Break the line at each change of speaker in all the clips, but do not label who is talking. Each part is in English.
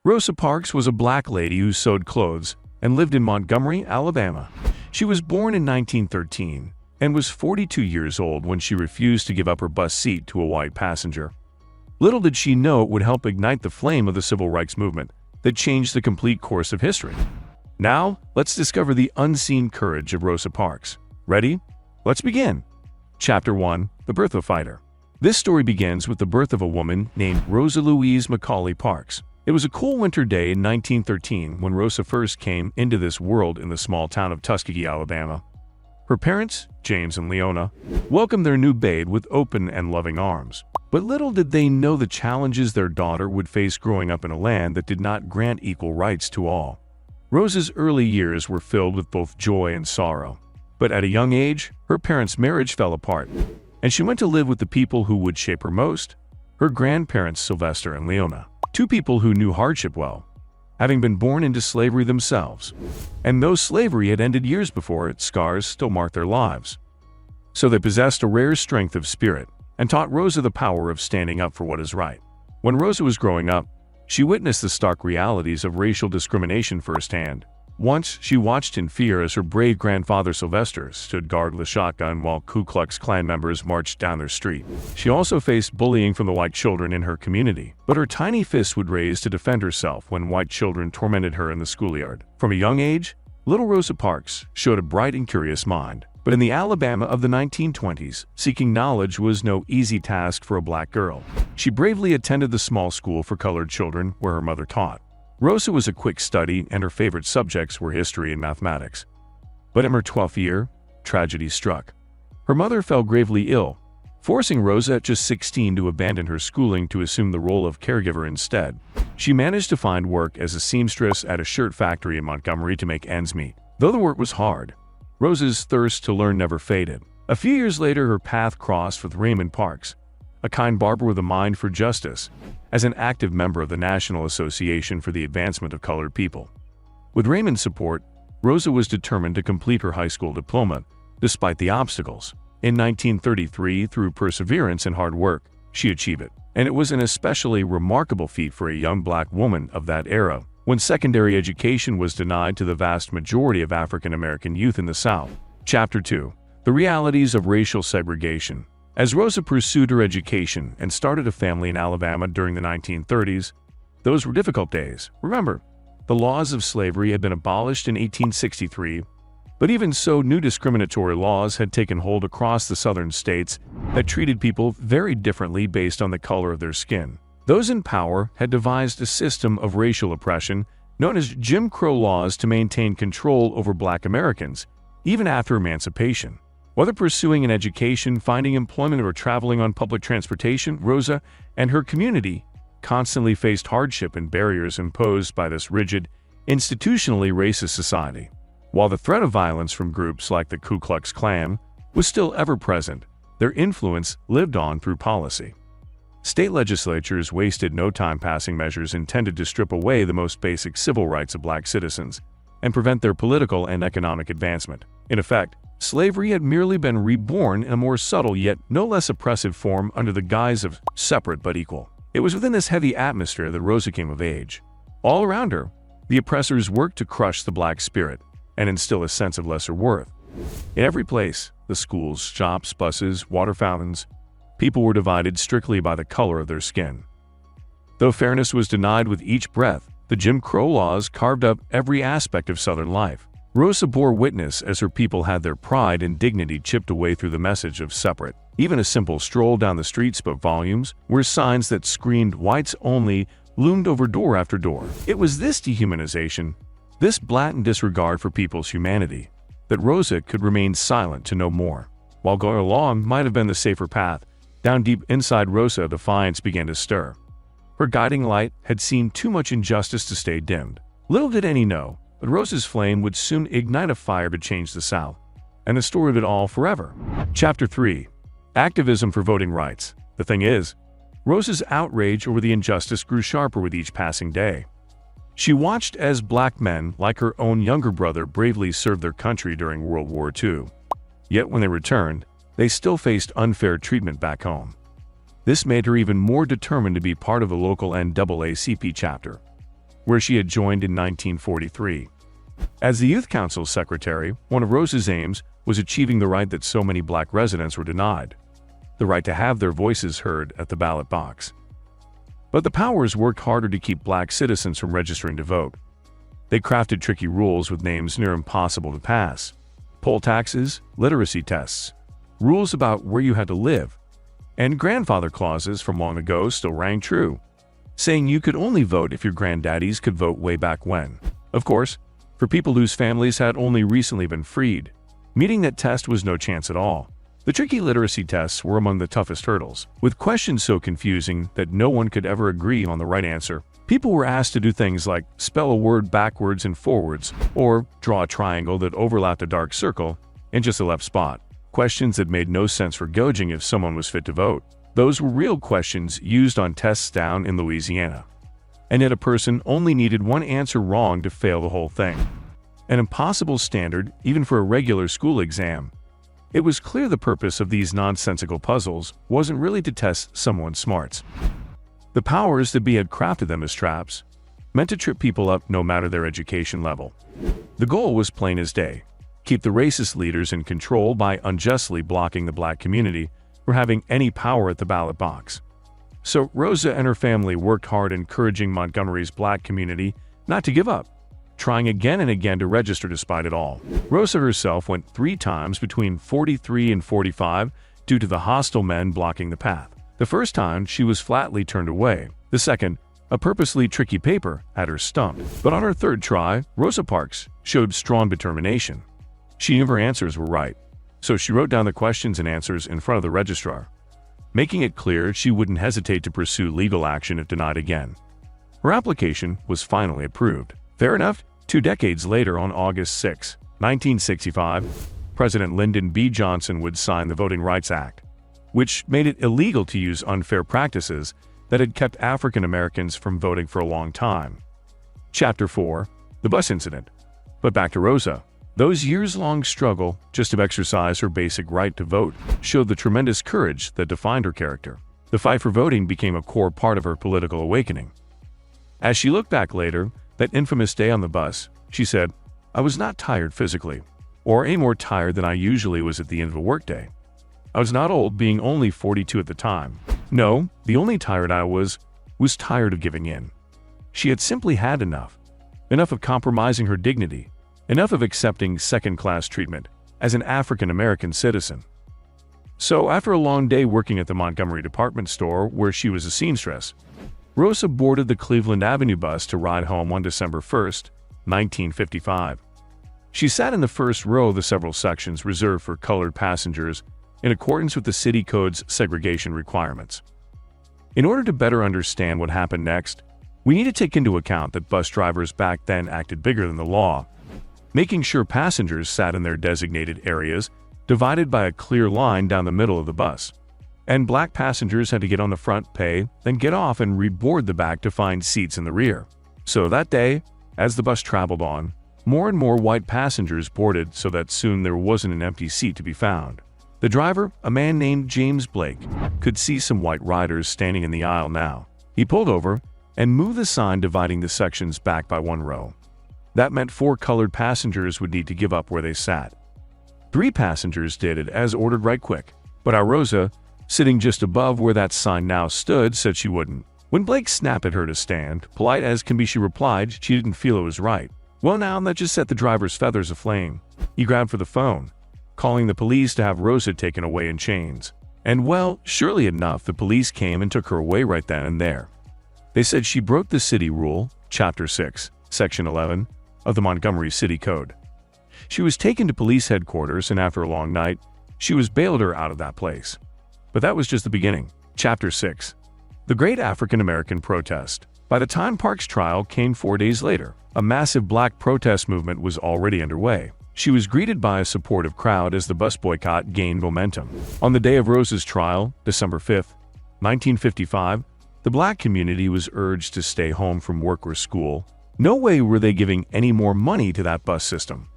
Rosa Parks was a black lady who sewed clothes and lived in Montgomery, Alabama. She was born in 1913 and was 42 years old when she refused to give up her bus seat to a white passenger. Little did she know it would help ignite the flame of the civil rights movement that changed the complete course of history. Now, let's discover the unseen courage of Rosa Parks. Ready? Let's begin. Chapter 1: The Birth of a Fighter. This story begins with the birth of a woman named Rosa Louise Macaulay Parks. It was a cool winter day in 1913 when Rosa first came into this world in the small town of Tuskegee, Alabama. Her parents, James and Leona, welcomed their new babe with open and loving arms. But little did they know the challenges their daughter would face growing up in a land that did not grant equal rights to all. Rosa's early years were filled with both joy and sorrow. But at a young age, her parents' marriage fell apart, and she went to live with the people who would shape her most, her grandparents Sylvester and Leona, two people who knew hardship well, having been born into slavery themselves. And though slavery had ended years before, its scars still marked their lives. So they possessed a rare strength of spirit and taught Rosa the power of standing up for what is right. When Rosa was growing up, she witnessed the stark realities of racial discrimination firsthand. Once, she watched in fear as her brave grandfather Sylvester stood guard with a shotgun while Ku Klux Klan members marched down their street. She also faced bullying from the white children in her community, but her tiny fists would raise to defend herself when white children tormented her in the schoolyard. From a young age, little Rosa Parks showed a bright and curious mind. But in the Alabama of the 1920s, seeking knowledge was no easy task for a black girl. She bravely attended the small school for colored children where her mother taught. Rosa was a quick study, and her favorite subjects were history and mathematics. But in her 12th year, tragedy struck. Her mother fell gravely ill, forcing Rosa at just 16 to abandon her schooling to assume the role of caregiver instead. She managed to find work as a seamstress at a shirt factory in Montgomery to make ends meet. Though the work was hard, Rosa's thirst to learn never faded. A few years later, her path crossed with Raymond Parks, a kind barber with a mind for justice, as an active member of the National Association for the Advancement of Colored People. With Raymond's support, Rosa was determined to complete her high school diploma, despite the obstacles. In 1933, through perseverance and hard work, she achieved it. And it was an especially remarkable feat for a young black woman of that era, when secondary education was denied to the vast majority of African American youth in the South. Chapter 2: The Realities of Racial Segregation. As Rosa pursued her education and started a family in Alabama during the 1930s, those were difficult days. Remember, the laws of slavery had been abolished in 1863, but even so, new discriminatory laws had taken hold across the southern states that treated people very differently based on the color of their skin. Those in power had devised a system of racial oppression known as Jim Crow laws to maintain control over black Americans, even after emancipation. Whether pursuing an education, finding employment, or traveling on public transportation, Rosa and her community constantly faced hardship and barriers imposed by this rigid, institutionally racist society. While the threat of violence from groups like the Ku Klux Klan was still ever present, their influence lived on through policy. State legislatures wasted no time passing measures intended to strip away the most basic civil rights of black citizens and prevent their political and economic advancement. In effect, slavery had merely been reborn in a more subtle yet no less oppressive form under the guise of separate but equal. It was within this heavy atmosphere that Rosa came of age. All around her, the oppressors worked to crush the black spirit and instill a sense of lesser worth. In every place, the schools, shops, buses, water fountains, people were divided strictly by the color of their skin. Though fairness was denied with each breath, the Jim Crow laws carved up every aspect of Southern life. Rosa bore witness as her people had their pride and dignity chipped away through the message of separate. Even a simple stroll down the street spoke volumes, where signs that screamed "whites only" loomed over door after door. It was this dehumanization, this blatant disregard for people's humanity, that Rosa could remain silent to no more. While going along might have been the safer path, down deep inside Rosa, defiance began to stir. Her guiding light had seen too much injustice to stay dimmed. Little did any know, but Rosa's flame would soon ignite a fire to change the South, and the story of it all forever. Chapter 3: Activism for Voting Rights. The thing is, Rosa's outrage over the injustice grew sharper with each passing day. She watched as black men, like her own younger brother, bravely served their country during World War II. Yet when they returned, they still faced unfair treatment back home. This made her even more determined to be part of the local NAACP chapter. where she had joined in 1943. As the Youth Council secretary, one of Rosa's aims was achieving the right that so many black residents were denied, the right to have their voices heard at the ballot box. But the powers worked harder to keep black citizens from registering to vote. They crafted tricky rules with names near impossible to pass: poll taxes, literacy tests, rules about where you had to live, and grandfather clauses from long ago still rang true, saying you could only vote if your granddaddies could vote way back when. Of course, for people whose families had only recently been freed, meeting that test was no chance at all. The tricky literacy tests were among the toughest hurdles, with questions so confusing that no one could ever agree on the right answer. People were asked to do things like spell a word backwards and forwards, or draw a triangle that overlapped a dark circle in just the left spot. Questions that made no sense for gauging if someone was fit to vote. Those were real questions used on tests down in Louisiana. And yet a person only needed one answer wrong to fail the whole thing. An impossible standard even for a regular school exam. It was clear the purpose of these nonsensical puzzles wasn't really to test someone's smarts. The powers that be had crafted them as traps, meant to trip people up no matter their education level. The goal was plain as day: keep the racist leaders in control by unjustly blocking the black community from having any power at the ballot box. So Rosa and her family worked hard encouraging Montgomery's black community not to give up, trying again and again to register despite it all. Rosa herself went 3 times between 43 and 45 due to the hostile men blocking the path. The first time, she was flatly turned away. The second, a purposely tricky paper had her stumped. But on her third try, Rosa Parks showed strong determination. She knew her answers were right, so she wrote down the questions and answers in front of the registrar, making it clear she wouldn't hesitate to pursue legal action if denied again. Her application was finally approved. Fair enough, 2 decades later, on August 6, 1965, President Lyndon B. Johnson would sign the Voting Rights Act, which made it illegal to use unfair practices that had kept African Americans from voting for a long time. Chapter 4: The Bus Incident. But back to Rosa. Those years-long struggle just to exercise her basic right to vote showed the tremendous courage that defined her character. The fight for voting became a core part of her political awakening. As she looked back later, that infamous day on the bus, she said, "I was not tired physically, or any more tired than I usually was at the end of a workday. I was not old, being only 42 at the time. No, the only tired I was tired of giving in." She had simply had enough. Enough of compromising her dignity. Enough of accepting second-class treatment as an African-American citizen. So after a long day working at the Montgomery department store where she was a seamstress, Rosa boarded the Cleveland Avenue bus to ride home on December 1st, 1955. She sat in the first row of the several sections reserved for colored passengers in accordance with the city code's segregation requirements. In order to better understand what happened next, we need to take into account that bus drivers back then acted bigger than the law, making sure passengers sat in their designated areas, divided by a clear line down the middle of the bus. And black passengers had to get on the front, pay, then get off and reboard the back to find seats in the rear. So that day, as the bus traveled on, more and more white passengers boarded so that soon there wasn't an empty seat to be found. The driver, a man named James Blake, could see some white riders standing in the aisle now. He pulled over and moved the sign dividing the sections back by 1 row. That meant 4 colored passengers would need to give up where they sat. 3 passengers did it as ordered right quick, but our Rosa, sitting just above where that sign now stood, said she wouldn't. When Blake snapped at her to stand, polite as can be, she replied she didn't feel it was right. Well, now that just set the driver's feathers aflame. He grabbed for the phone, calling the police to have Rosa taken away in chains. And well, surely enough, the police came and took her away right then and there. They said she broke the city rule, Chapter 6, Section 11, of the Montgomery City Code. She was taken to police headquarters, and after a long night, she was bailed her out of that place. But that was just the beginning. Chapter 6. The Great African American Protest. By the time Parks' trial came 4 days later, a massive black protest movement was already underway. She was greeted by a supportive crowd as the bus boycott gained momentum. On the day of Rosa's trial, December 5, 1955, the black community was urged to stay home from work or school. No way were they giving any more money to that bus system.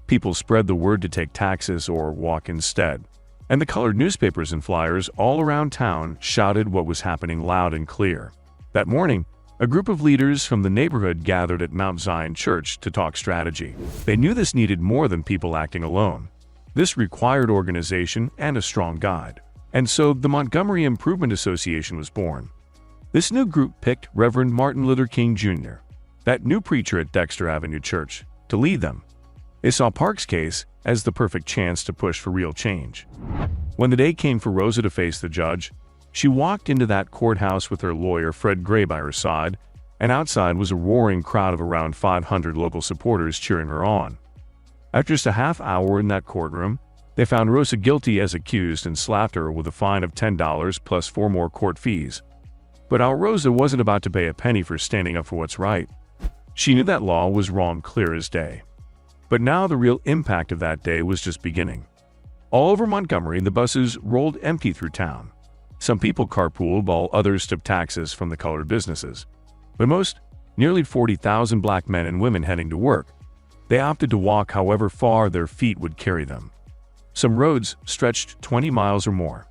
People spread the word to take taxis or walk instead. And the colored newspapers and flyers all around town shouted what was happening loud and clear. That morning, A group of leaders from the neighborhood gathered at Mount Zion Church to talk strategy. They knew this needed more than people acting alone. This required organization and a strong guide. And so the Montgomery Improvement Association was born. This new group picked Reverend Martin Luther King Jr., that new preacher at Dexter Avenue Church, to lead them. They saw Park's case as the perfect chance to push for real change. When the day came for Rosa to face the judge, she walked into that courthouse with her lawyer Fred Gray by her side, and outside was a roaring crowd of around 500 local supporters cheering her on. After just a half hour in that courtroom, they found Rosa guilty as accused and slapped her with a fine of $10 plus 4 more court fees. But our Rosa wasn't about to pay a penny for standing up for what's right. She knew that law was wrong clear as day. But now the real impact of that day was just beginning. All over Montgomery, the buses rolled empty through town. Some people carpooled while others took taxis from the colored businesses. But most, nearly 40,000 black men and women heading to work, they opted to walk however far their feet would carry them. Some roads stretched 20 miles or more.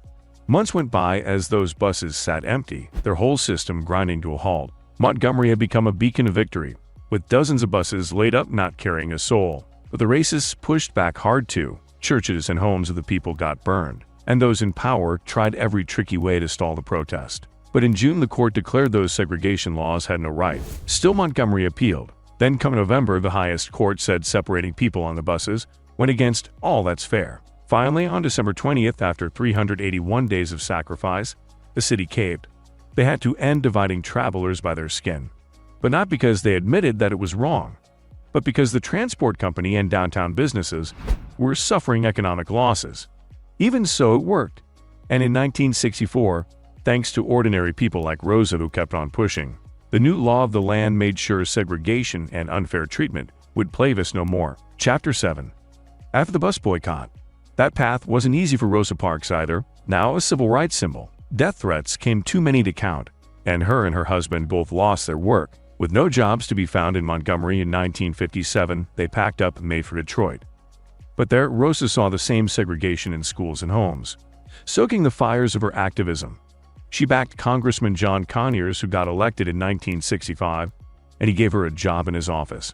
Months went by as those buses sat empty, their whole system grinding to a halt. Montgomery had become a beacon of victory, with dozens of buses laid up not carrying a soul. But the racists pushed back hard too. Churches and homes of the people got burned, and those in power tried every tricky way to stall the protest. But in June, the court declared those segregation laws had no right. Still, Montgomery appealed. Then come November, the highest court said separating people on the buses went against all that's fair. Finally, on December 20th, after 381 days of sacrifice, the city caved. They had to end dividing travelers by their skin. But not because they admitted that it was wrong, but because the transport company and downtown businesses were suffering economic losses. Even so, it worked. And in 1964, thanks to ordinary people like Rosa who kept on pushing, the new law of the land made sure segregation and unfair treatment would plague us no more. Chapter 7. After the bus boycott. That path wasn't easy for Rosa Parks either, now a civil rights symbol. Death threats came too many to count, and her husband both lost their work. With no jobs to be found in Montgomery in 1957, they packed up and made for Detroit. But there, Rosa saw the same segregation in schools and homes. Soaking the fires of her activism, she backed Congressman John Conyers, who got elected in 1965, and he gave her a job in his office.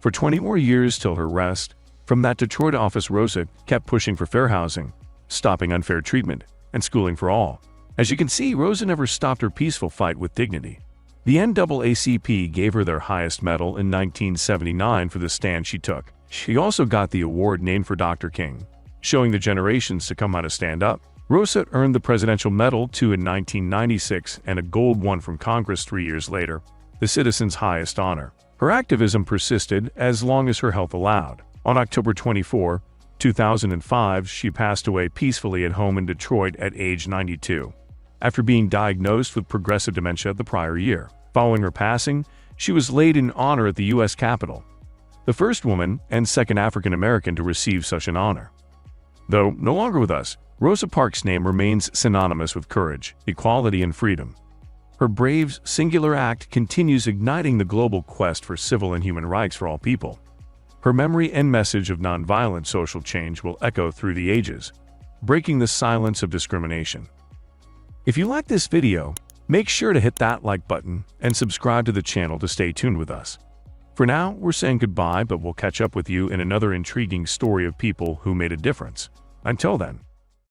For 20 more years till her rest, from that Detroit office, Rosa kept pushing for fair housing, stopping unfair treatment, and schooling for all. As you can see, Rosa never stopped her peaceful fight with dignity. The NAACP gave her their highest medal in 1979 for the stand she took. She also got the award named for Dr. King, showing the generations to come how to stand up. Rosa earned the Presidential Medal too in 1996 and a gold one from Congress 3 years later, the citizen's highest honor. Her activism persisted as long as her health allowed. On October 24, 2005, she passed away peacefully at home in Detroit at age 92, after being diagnosed with progressive dementia the prior year. Following her passing, she was laid in honor at the U.S. Capitol, the first woman and second African American to receive such an honor. Though no longer with us, Rosa Parks' name remains synonymous with courage, equality, and freedom. Her brave, singular act continues igniting the global quest for civil and human rights for all people. Her memory and message of nonviolent social change will echo through the ages, breaking the silence of discrimination. If you like this video, make sure to hit that like button and subscribe to the channel to stay tuned with us. For now, we're saying goodbye, but we'll catch up with you in another intriguing story of people who made a difference. Until then.